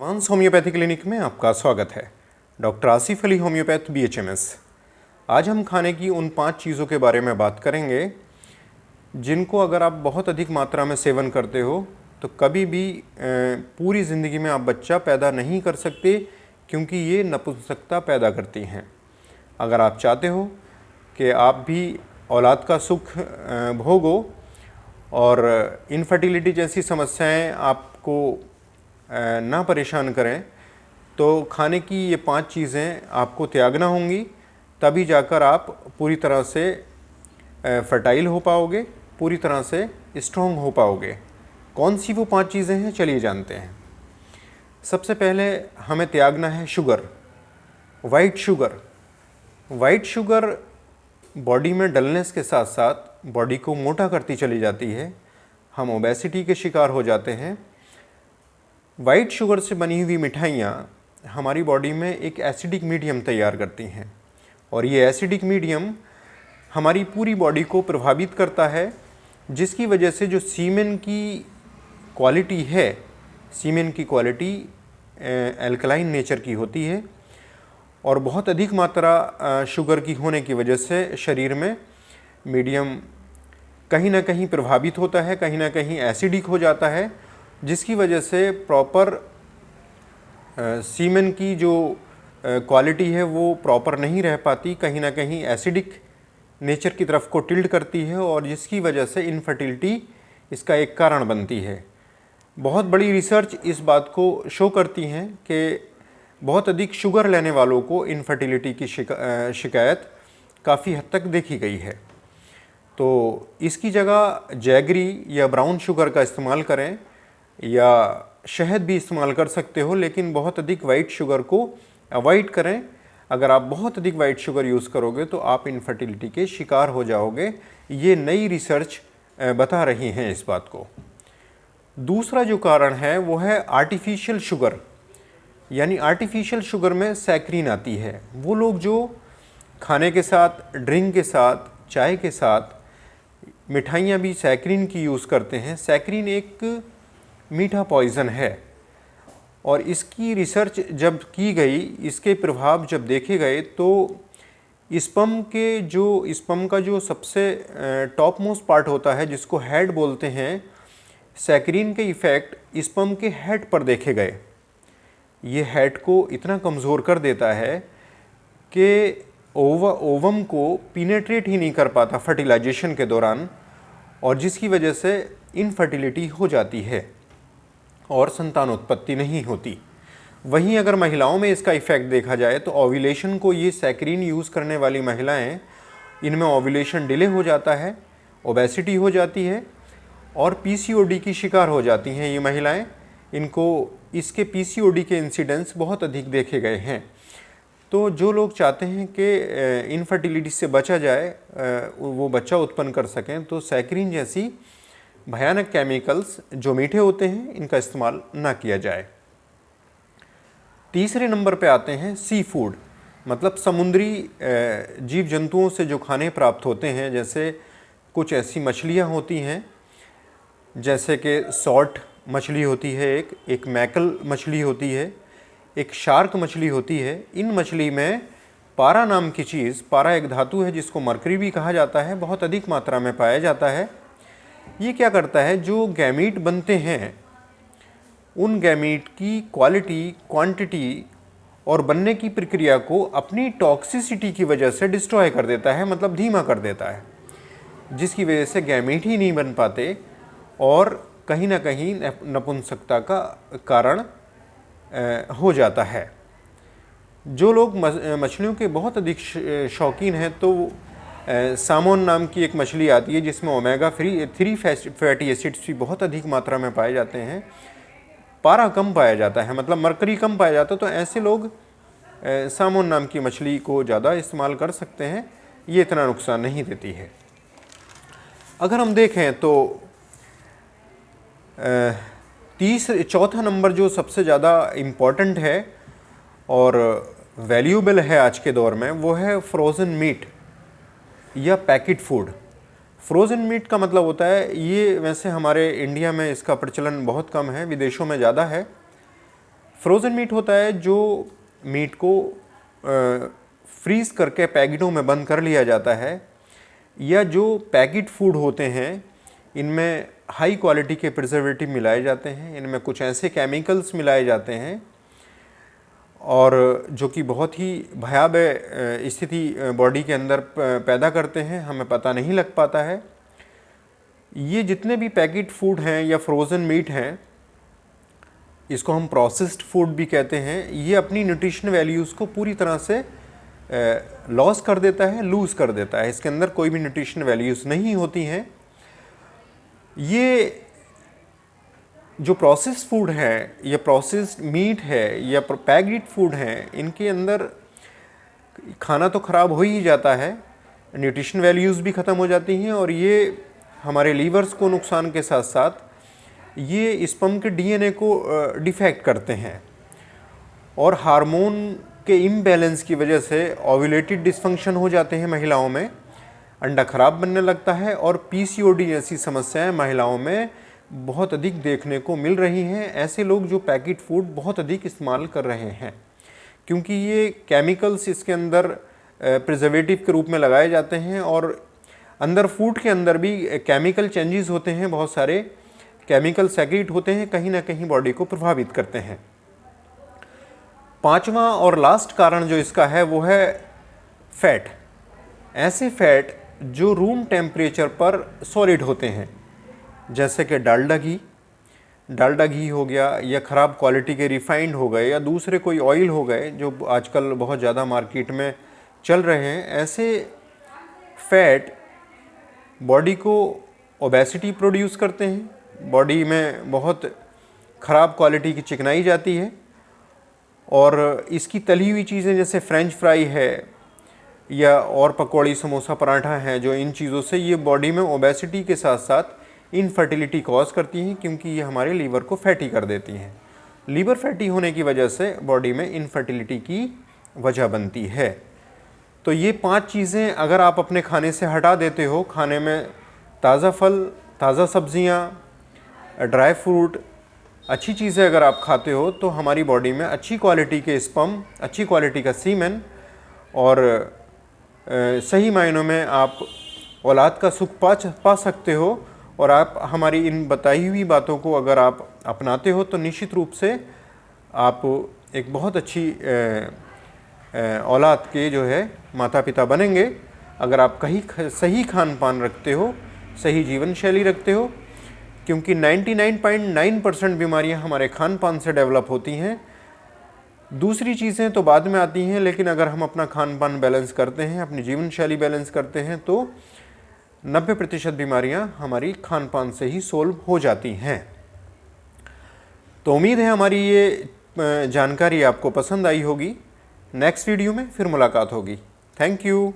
Advance homeopathy clinic में आपका स्वागत है। Doctor Asif Ali, homeopath, BHMS। आज हम खाने की उन 5 चीज़ों के बारे में बात करेंगे जिनको अगर आप बहुत अधिक मात्रा में सेवन करते हो तो कभी भी पूरी ज़िंदगी में आप बच्चा पैदा नहीं कर सकते, क्योंकि ये नपुंसकता पैदा करती हैं। अगर आप चाहते हो कि आप भी औलाद का सुख भोगो और इनफर्टिलिटी जैसी समस्याएं आपको ना परेशान करें, तो खाने की ये 5 चीज़ें आपको त्यागना होंगी, तभी जाकर आप पूरी तरह से फर्टाइल हो पाओगे, पूरी तरह से स्ट्रॉन्ग हो पाओगे। कौन सी वो 5 चीज़ें हैं, चलिए जानते हैं। सबसे पहले हमें त्यागना है sugar, white sugar. White sugar body में डलनेस के साथ साथ बॉडी को मोटा करती चली जाती है। हम ओबेसिटी के शिकार हो जाते हैं। वाइट शुगर से बनी हुई मिठाइयाँ हमारी बॉडी में एक एसिडिक मीडियम तैयार करती हैं, और ये एसिडिक मीडियम हमारी पूरी बॉडी को प्रभावित करता है, जिसकी वजह से जो सीमेन की क्वालिटी है, सीमेन की क्वालिटी एल्कलाइन नेचर की होती है, और बहुत अधिक मात्रा शुगर की होने की वजह से शरीर में मीडियम कहीं ना कहीं प्रभावित होता है, कहीं ना कहीं एसिडिक हो जाता है, जिसकी वजह से प्रॉपर सीमेन की जो क्वालिटी है वो प्रॉपर नहीं रह पाती, कहीं ना कहीं एसिडिक नेचर की तरफ को टिल्ट करती है, और जिसकी वजह से इनफर्टिलिटी इसका एक कारण बनती है। बहुत बड़ी रिसर्च इस बात को शो करती हैं कि बहुत अधिक शुगर लेने वालों को इनफर्टिलिटी की शिकायत काफ़ी हद तक देखी गई है। तो इसकी जगह जैगरी या ब्राउन शुगर का इस्तेमाल करें, या शहद भी इस्तेमाल कर सकते हो, लेकिन बहुत अधिक वाइट शुगर को अवॉइड करें। अगर आप बहुत अधिक वाइट शुगर यूज़ करोगे तो आप इनफर्टिलिटी के शिकार हो जाओगे। ये नई रिसर्च बता रही हैं इस बात को। दूसरा जो कारण है वो है आर्टिफिशियल शुगर, यानी आर्टिफिशियल शुगर में सैक्रीन आती है। वो लोग जो खाने के साथ, ड्रिंक के साथ, चाय के साथ मिठाइयाँ भी सैक्रीन की यूज़ करते हैं। सैक्रीन एक मीठा पॉइज़न है, और इसकी रिसर्च जब की गई, इसके प्रभाव जब देखे गए, तो स्पर्म का जो सबसे टॉप मोस्ट पार्ट होता है, जिसको हेड बोलते हैं, सैक्रीन के इफ़ेक्ट स्पर्म के हेड पर देखे गए। ये हेड को इतना कमज़ोर कर देता है कि ओवम को पिनेट्रेट ही नहीं कर पाता फर्टिलाइजेशन के दौरान, और जिसकी वजह से इनफर्टिलिटी हो जाती है और संतानोत्पत्ति नहीं होती। वहीं अगर महिलाओं में इसका इफ़ेक्ट देखा जाए तो ओव्यूलेशन को ये सैक्रीन यूज़ करने वाली महिलाएं, इनमें ओव्यूलेशन डिले हो जाता है, ओबेसिटी हो जाती है, और PCOD की शिकार हो जाती हैं ये महिलाएं। इनको इसके PCOD के इंसिडेंस बहुत अधिक देखे गए हैं। तो जो लोग चाहते हैं कि इनफर्टिलिटी से बचा जाए, वो बच्चा उत्पन्न कर सकें, तो सैक्रीन जैसी भयानक केमिकल्स जो मीठे होते हैं, इनका इस्तेमाल ना किया जाए। तीसरे नंबर पे आते हैं सी फूड, मतलब समुद्री जीव जंतुओं से जो खाने प्राप्त होते हैं। जैसे कुछ ऐसी मछलियाँ होती हैं, जैसे कि सॉल्ट मछली होती है, एक मैकल मछली होती है, एक शार्क मछली होती है। इन मछली में पारा नाम की चीज़, पारा एक धातु है जिसको मरकरी भी कहा जाता है, बहुत अधिक मात्रा में पाया जाता है। ये क्या करता है, जो गैमीट बनते हैं उन गैमीट की क्वालिटी, क्वांटिटी और बनने की प्रक्रिया को अपनी टॉक्सिसिटी की वजह से डिस्ट्रॉय कर देता है, मतलब धीमा कर देता है, जिसकी वजह से गैमीट ही नहीं बन पाते और कहीं ना कहीं नपुंसकता का कारण हो जाता है। जो लोग मछलियों के बहुत अधिक शौकीन हैं, तो सामोन नाम की एक मछली आती है जिसमें ओमेगा-3 फैटी एसिड्स भी बहुत अधिक मात्रा में पाए जाते हैं। पारा कम पाया जाता है, मतलब मरकरी कम पाया जाता है, तो ऐसे लोग सामोन नाम की मछली को ज़्यादा इस्तेमाल कर सकते हैं। ये इतना नुकसान नहीं देती है। अगर हम देखें तो चौथा नंबर जो सबसे ज़्यादा इम्पॉर्टेंट है और वैल्यूएबल है आज के दौर में, वो है फ्रोज़न मीट या पैकेट फूड। फ्रोज़न मीट का मतलब होता है, ये वैसे हमारे इंडिया में इसका प्रचलन बहुत कम है, विदेशों में ज़्यादा है। फ्रोज़न मीट होता है जो मीट को फ्रीज़ करके पैकेटों में बंद कर लिया जाता है, या जो पैकेट फूड होते हैं इनमें हाई क्वालिटी के प्रिजर्वेटिव मिलाए जाते हैं, इनमें कुछ ऐसे केमिकल्स मिलाए जाते हैं और जो कि बहुत ही भयावह स्थिति बॉडी के अंदर पैदा करते हैं, हमें पता नहीं लग पाता है। ये जितने भी पैकेट फूड हैं या फ्रोज़न मीट हैं, इसको हम प्रोसेस्ड फूड भी कहते हैं, ये अपनी न्यूट्रिशन वैल्यूज़ को पूरी तरह से लॉस कर देता है, लूज़ कर देता है। इसके अंदर कोई भी न्यूट्रिशन वैल्यूज़ नहीं होती हैं। ये जो प्रोसेस्ड फूड है या प्रोसेस्ड मीट है या पैक्ड फूड है, इनके अंदर खाना तो ख़राब हो ही जाता है, न्यूट्रिशन वैल्यूज़ भी ख़त्म हो जाती हैं और ये हमारे लीवर्स को नुकसान के साथ साथ ये स्पर्म के डीएनए को डिफेक्ट करते हैं और हार्मोन के इम्बैलेंस की वजह से ओव्यूलेटेड डिसफंक्शन हो जाते हैं महिलाओं में, अंडा खराब बनने लगता है और पीसीओडी जैसी समस्याएं महिलाओं में बहुत अधिक देखने को मिल रही हैं। ऐसे लोग जो पैकेट फूड बहुत अधिक इस्तेमाल कर रहे हैं, क्योंकि ये केमिकल्स इसके अंदर प्रिजर्वेटिव के रूप में लगाए जाते हैं और अंदर फूड के अंदर भी केमिकल चेंजेस होते हैं, बहुत सारे केमिकल सेक्रेट होते हैं, कहीं ना कहीं बॉडी को प्रभावित करते हैं। पांचवा और लास्ट कारण जो इसका है वो है फैट। ऐसे फैट जो रूम टेम्परेचर पर सॉलिड होते हैं, जैसे कि डालडा घी हो गया या ख़राब क्वालिटी के रिफाइंड हो गए या दूसरे कोई ऑयल हो गए जो आजकल बहुत ज़्यादा मार्केट में चल रहे हैं। ऐसे फैट बॉडी को ओबेसिटी प्रोड्यूस करते हैं, बॉडी में बहुत ख़राब क्वालिटी की चिकनाई जाती है और इसकी तली हुई चीज़ें जैसे फ्रेंच फ्राई है या और पकौड़ी, समोसा, पराठा है, जो इन चीज़ों से ये बॉडी में ओबेसिटी के साथ साथ इनफर्टिलिटी कॉज करती हैं, क्योंकि ये हमारे लीवर को फैटी कर देती हैं। लीवर फैटी होने की वजह से बॉडी में इनफर्टिलिटी की वजह बनती है। तो ये 5 चीज़ें अगर आप अपने खाने से हटा देते हो, खाने में ताज़ा फल, ताज़ा सब्जियाँ, ड्राई फ्रूट, अच्छी चीज़ें अगर आप खाते हो, तो हमारी बॉडी में अच्छी क्वालिटी के स्पर्म, अच्छी क्वालिटी का सीमेन और सही मायनों में आप औलाद का सुख पा सकते हो। और आप हमारी इन बताई हुई बातों को अगर आप अपनाते हो तो निश्चित रूप से आप एक बहुत अच्छी औलाद के जो है माता पिता बनेंगे, अगर आप कहीं सही खान पान रखते हो, सही जीवन शैली रखते हो, क्योंकि 99.9% बीमारियां हमारे खान पान से डेवलप होती हैं। दूसरी चीज़ें तो बाद में आती हैं, लेकिन अगर हम अपना खान पान बैलेंस करते हैं, अपनी जीवन शैली बैलेंस करते हैं, तो 90% बीमारियां हमारी खान पान से ही सोल्व हो जाती हैं। तो उम्मीद है हमारी ये जानकारी आपको पसंद आई होगी। नेक्स्ट वीडियो में फिर मुलाकात होगी। Thank you.